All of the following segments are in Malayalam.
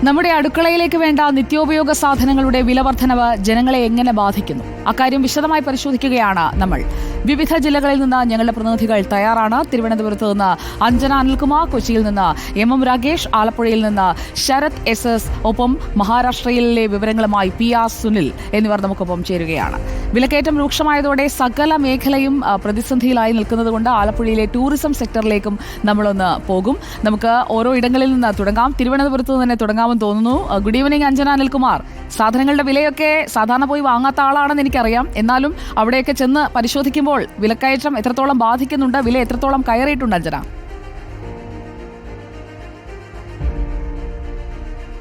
നമ്മുടെ അടുക്കളയിലേക്ക് വേണ്ട നിത്യോപയോഗ സാധനങ്ങളുടെ വിലവർദ്ധനവ് ജനങ്ങളെ എങ്ങനെ ബാധിക്കുന്നു? അക്കാര്യം വിശദമായി പരിശോധിക്കുകയാണ് നമ്മൾ. വിവിധ ജില്ലകളിൽ നിന്ന് ഞങ്ങളുടെ പ്രതിനിധികൾ തയ്യാറാണ്. തിരുവനന്തപുരത്ത് നിന്ന് അഞ്ജന അനിൽകുമാർ, കൊച്ചിയിൽ നിന്ന് എം രാഗേഷ്, ആലപ്പുഴയിൽ നിന്ന് ശരത് SS, ഒപ്പം മഹാരാഷ്ട്രയിലെ വിവരങ്ങളുമായി PR സുനിൽ എന്നിവർ നമുക്കൊപ്പം ചേരുകയാണ്. വിലക്കയറ്റം രൂക്ഷമായതോടെ സകല മേഖലയും പ്രതിസന്ധിയിലായി നിൽക്കുന്നതുകൊണ്ട് ആലപ്പുഴയിലെ ടൂറിസം സെക്ടറിലേക്കും നമ്മളൊന്ന് പോകും. നമുക്ക് ഓരോ ഇടങ്ങളിൽ നിന്ന് തുടങ്ങാം. തിരുവനന്തപുരത്ത് തന്നെ തുടങ്ങാമെന്ന് തോന്നുന്നു. Good evening Anjana Anilkumar. സാധനങ്ങളുടെ വിലയൊക്കെ സാധാരണ പോയി വാങ്ങാത്ത ആളാണെന്ന് എനിക്കറിയാം. എന്നാലും അവിടെയൊക്കെ ചെന്ന് പരിശോധിക്കുമ്പോൾ വിലക്കയറ്റം എത്രത്തോളം ബാധിക്കുന്നുണ്ട്, വില എത്രത്തോളം കയറിയിട്ടുണ്ട് അഞ്ജന?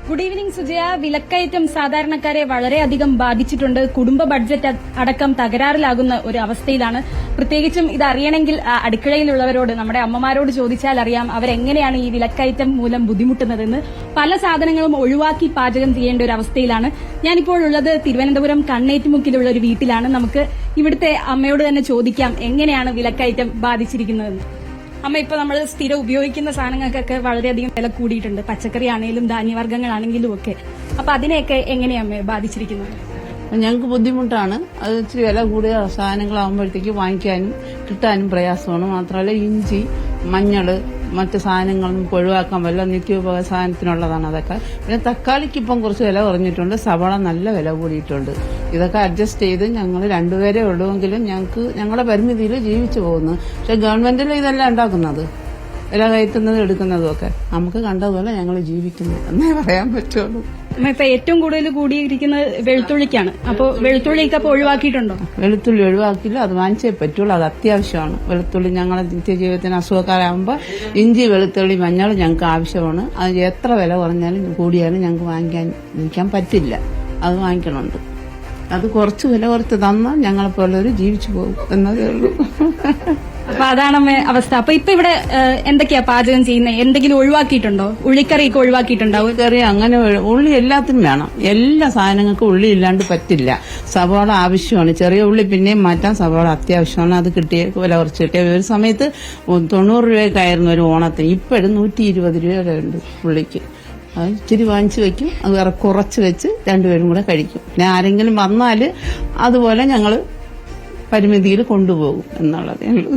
Good evening Sujaya. വിലക്കയറ്റം സാധാരണക്കാരെ വളരെയധികം ബാധിച്ചിട്ടുണ്ട്. കുടുംബ ബഡ്ജറ്റ് അടക്കം തകരാറിലാകുന്ന ഒരു അവസ്ഥയിലാണ്. പ്രത്യേകിച്ചും ഇത് അറിയണമെങ്കിൽ അടുക്കളയിലുള്ളവരോട്, നമ്മുടെ അമ്മമാരോട് ചോദിച്ചാൽ അറിയാം അവരെങ്ങനെയാണ് ഈ വിലക്കയറ്റം മൂലം ബുദ്ധിമുട്ടുന്നതെന്ന്. പല സാധനങ്ങളും ഒഴിവാക്കി പാചകം ചെയ്യേണ്ട ഒരു അവസ്ഥയിലാണ്. ഞാനിപ്പോൾ ഉള്ളത് തിരുവനന്തപുരം കണ്ണേറ്റുമുക്കിലുള്ള ഒരു വീട്ടിലാണ്. നമുക്ക് ഇവിടുത്തെ അമ്മയോട് തന്നെ ചോദിക്കാം എങ്ങനെയാണ് വിലക്കയറ്റം ബാധിച്ചിരിക്കുന്നതെന്ന്. അമ്മ, ഇപ്പൊ നമ്മൾ സ്ഥിരം ഉപയോഗിക്കുന്ന സാധനങ്ങൾക്കൊക്കെ വളരെയധികം വില കൂടിയിട്ടുണ്ട്. പച്ചക്കറി ആണെങ്കിലും ധാന്യവർഗ്ഗങ്ങളാണെങ്കിലും ഒക്കെ. അപ്പൊ അതിനെയൊക്കെ എങ്ങനെയാണ് ബാധിച്ചിരിക്കുന്നത്? ഞങ്ങൾക്ക് ബുദ്ധിമുട്ടാണ്. അത് ഇച്ചിരി വില കൂടിയ സാധനങ്ങളാകുമ്പോഴത്തേക്ക് വാങ്ങിക്കാനും കിട്ടാനും പ്രയാസമാണ്. മാത്രമല്ല ഇഞ്ചി, മഞ്ഞള്, മറ്റ് സാധനങ്ങളൊന്നും ഒഴിവാക്കാൻ വല്ല നിത്യോപയോഗ സാധനത്തിനുള്ളതാണ് അതൊക്കെ. പിന്നെ തക്കാളിക്ക് ഇപ്പം കുറച്ച് വില കുറഞ്ഞിട്ടുണ്ട്. സവാള നല്ല വില കൂടിയിട്ടുണ്ട്. ഇതൊക്കെ അഡ്ജസ്റ്റ് ചെയ്ത് ഞങ്ങൾ രണ്ടുപേരെ ഉള്ളുവെങ്കിലും ഞങ്ങൾക്ക് ഞങ്ങളുടെ പരിമിതിയിൽ ജീവിച്ചു പോകുന്നു. പക്ഷെ ഗവൺമെന്റിൽ ഇതെല്ലാം ഉണ്ടാക്കുന്നത്, വില കയറ്റുന്നതും എടുക്കുന്നതും ഒക്കെ നമുക്ക് കണ്ടതുപോലെ ഞങ്ങൾ ജീവിക്കുന്നു എന്നേ പറയാൻ പറ്റുള്ളൂ. ഇപ്പൊ ഏറ്റവും കൂടുതൽ കൂടിയിരിക്കുന്നത് വെളുത്തുള്ളിക്കാണ്. അപ്പോൾ വെളുത്തുള്ളിക്ക് അപ്പോൾ ഒഴിവാക്കിയിട്ടുണ്ടോ? വെളുത്തുള്ളി ഒഴിവാക്കില്ല, അത് വാങ്ങിച്ചേ പറ്റുള്ളൂ. അത് അത്യാവശ്യമാണ്. വെളുത്തുള്ളി ഞങ്ങളുടെ നിത്യജീവിതത്തിന് അസുഖക്കാരാകുമ്പോൾ ഇഞ്ചി, വെളുത്തുള്ളി, മഞ്ഞൾ ഞങ്ങൾക്ക് ആവശ്യമാണ്. അത് എത്ര വില കുറഞ്ഞാലും കൂടിയാലും ഞങ്ങൾക്ക് വാങ്ങിക്കാൻ പറ്റില്ല. അത് വാങ്ങിക്കണമുണ്ട്. അത് കുറച്ച് വില കുറച്ച് തന്നാൽ ഞങ്ങളെപ്പോലുള്ളവർ ജീവിച്ചു പോകും എന്നതേ ഉള്ളൂ. അപ്പൊ അതാണ് അവസ്ഥ. അപ്പൊ ഇപ്പൊ ഇവിടെ എന്തൊക്കെയാ പാചകം ചെയ്യുന്നത്? എന്തെങ്കിലും ഒഴിവാക്കിയിട്ടുണ്ടോ? ഉള്ളിക്കറിയൊക്കെ ഒഴിവാക്കിയിട്ടുണ്ടാവും. ഉള്ളിക്കറി അങ്ങനെ ഉള്ളി എല്ലാത്തിനും വേണം. എല്ലാ സാധനങ്ങൾക്കും ഉള്ളി ഇല്ലാണ്ട് പറ്റില്ല. സവാള ആവശ്യമാണ്. ചെറിയ ഉള്ളി പിന്നെയും മാറ്റാൻ, സവാള അത്യാവശ്യമാണ്. അത് കിട്ടിയ വില കുറച്ച് കിട്ടിയ ഒരു സമയത്ത് 90 രൂപയ്ക്കായിരുന്നു ഒരു ഓണത്തിന്. ഇപ്പോഴും 120 രൂപ വരെ ഉണ്ട് ഉള്ളിക്ക്. അത് ഇച്ചിരി വാങ്ങിച്ചു വെക്കും. അത് വേറെ കുറച്ച് വെച്ച് രണ്ടുപേരും കൂടെ കഴിക്കും. പിന്നെ ആരെങ്കിലും വന്നാല് അതുപോലെ ഞങ്ങള് പരിമിതിയിൽ കൊണ്ടുപോകും എന്നുള്ളതേ ഉള്ളൂ.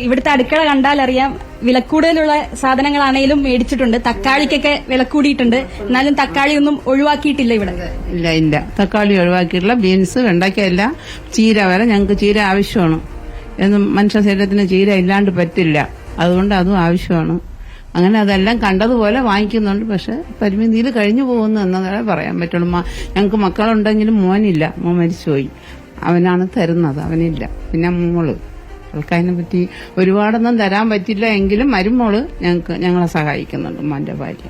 ഇവിടുത്തെ അടുക്കള കണ്ടാൽ അറിയാം വിലക്കൂടുതലുള്ള സാധനങ്ങളാണെങ്കിലും മേടിച്ചിട്ടുണ്ട്. തക്കാളിക്കൊക്കെ വില കൂടിയിട്ടുണ്ട്. എന്നാലും തക്കാളി ഒന്നും ഒഴിവാക്കിയിട്ടില്ല ഇവിടെ. ഇല്ല, തക്കാളി ഒഴിവാക്കിയിട്ടില്ല. ബീൻസ്, വെണ്ടയ്ക്ക എല്ലാം, ചീര വരെ ഞങ്ങൾക്ക് ചീര ആവശ്യമാണ്. എന്നും മനുഷ്യ ശരീരത്തിന് ചീര ഇല്ലാണ്ട് പറ്റില്ല. അതുകൊണ്ട് അതും ആവശ്യമാണ്. അങ്ങനെ അതെല്ലാം കണ്ടതുപോലെ വാങ്ങിക്കുന്നുണ്ട്. പക്ഷെ പരിമിതിയിൽ കഴിഞ്ഞു പോകുന്നു എന്നതേ പറയാൻ പറ്റുള്ളൂ. ഞങ്ങൾക്ക് മക്കളുണ്ടെങ്കിലും മോനില്ല, മോൻ മരിച്ചുപോയി. അവനാണ് തരുന്നത്, അവനില്ല. പിന്നെ മോള്, അവൾക്ക് അതിനെ പറ്റി ഒരുപാടൊന്നും തരാൻ പറ്റില്ല. എങ്കിലും മരുമോള് ഞങ്ങളെ സഹായിക്കുന്നുണ്ട്, മോന്റെ ഭാര്യ.